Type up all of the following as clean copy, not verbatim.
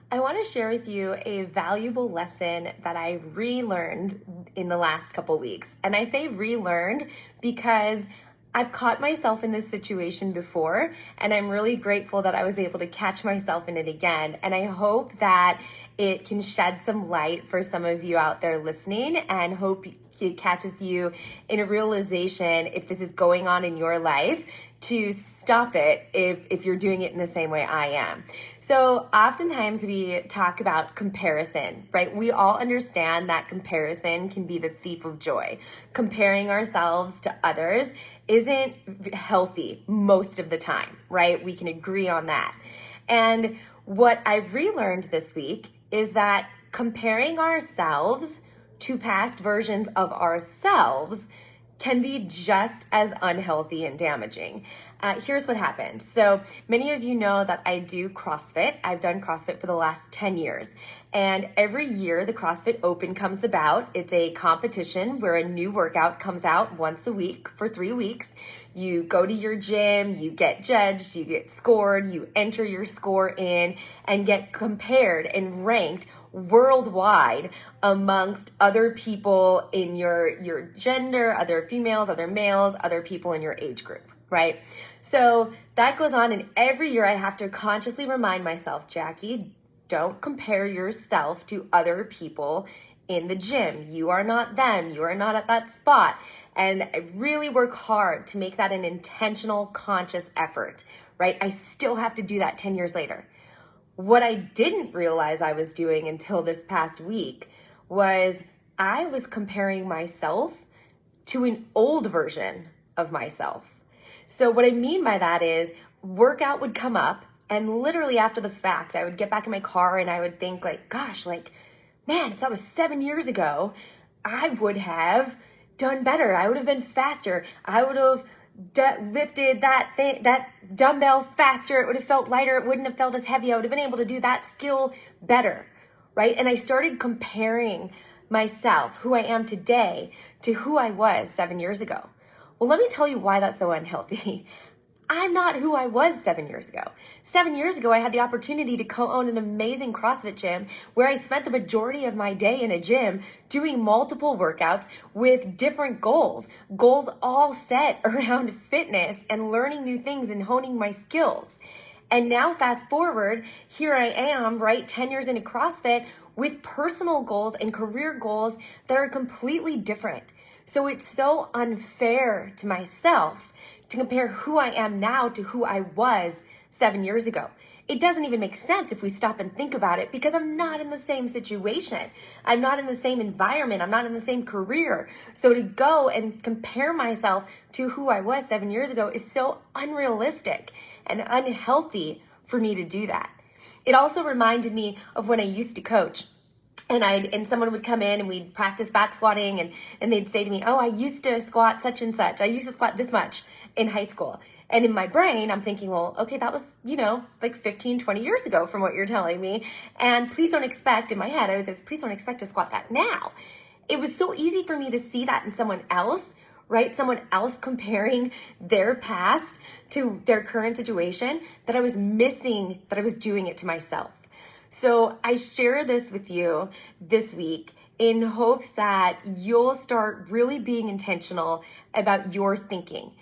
I want to share with you a valuable lesson that I relearned in the last couple weeks. And I say relearned because I've caught myself in this situation before, and I'm really grateful that I was able to catch myself in it again. And I hope that it can shed some light for some of you out there listening, and hope it catches you in a realization if this is going on in your life to stop it if you're doing it in the same way I am. So oftentimes we talk about comparison, right? We all understand that comparison can be the thief of joy. Comparing ourselves to others isn't healthy most of the time, right? We can agree on that. And what I've relearned this week is that comparing ourselves to past versions of ourselves can be just as unhealthy and damaging. Here's what happened. So many of you know that I do CrossFit. I've done CrossFit for the last 10 years. And every year the CrossFit Open comes about. It's a competition where a new workout comes out once a week for 3 weeks. You go to your gym, you get judged, you get scored, you enter your score in and get compared and ranked worldwide amongst other people in your gender, other females, other males, other people in your age group, right? So that goes on, and every year I have to consciously remind myself, Jackie, don't compare yourself to other people in the gym. You are not them. You are not at that spot. And I really work hard to make that an intentional, conscious effort, right? I still have to do that 10 years later. What I didn't realize I was doing until this past week was I was comparing myself to an old version of myself. So what I mean by that is workout would come up, and literally after the fact, I would get back in my car and I would think like, gosh, like, man, if that was 7 years ago, I would have done better. I would have been faster. I would have lifted that dumbbell faster. It would have felt lighter. It wouldn't have felt as heavy. I would have been able to do that skill better, right? And I started comparing myself, who I am today, to who I was 7 years ago. Well, let me tell you why that's so unhealthy. I'm not who I was 7 years ago. 7 years ago, I had the opportunity to co-own an amazing CrossFit gym where I spent the majority of my day in a gym doing multiple workouts with different goals all set around fitness and learning new things and honing my skills. And now fast forward, here I am, right, 10 years into CrossFit with personal goals and career goals that are completely different. So it's so unfair to myself to compare who I am now to who I was 7 years ago. It doesn't even make sense if we stop and think about it, because I'm not in the same situation. I'm not in the same environment. I'm not in the same career. So to go and compare myself to who I was 7 years ago is so unrealistic and unhealthy for me to do that. It also reminded me of when I used to coach. And someone would come in and we'd practice back squatting, and they'd say to me, oh, I used to squat such and such. I used to squat this much in high school. And in my brain, I'm thinking, well, okay, that was, like 15, 20 years ago from what you're telling me. And please don't expect, in my head, I was like, please don't expect to squat that now. It was so easy for me to see that in someone else, right? Someone else comparing their past to their current situation, that I was missing that I was doing it to myself. So I share this with you this week in hopes that you'll start really being intentional about your thinking.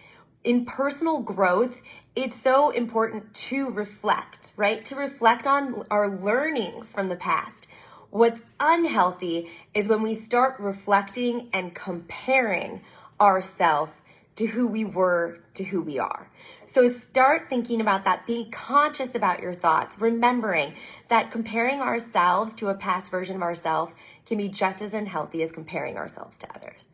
In personal growth, it's so important to reflect, right? To reflect on our learnings from the past. What's unhealthy is when we start reflecting and comparing ourselves to who we were to who we are. So start thinking about that, being conscious about your thoughts, remembering that comparing ourselves to a past version of ourselves can be just as unhealthy as comparing ourselves to others.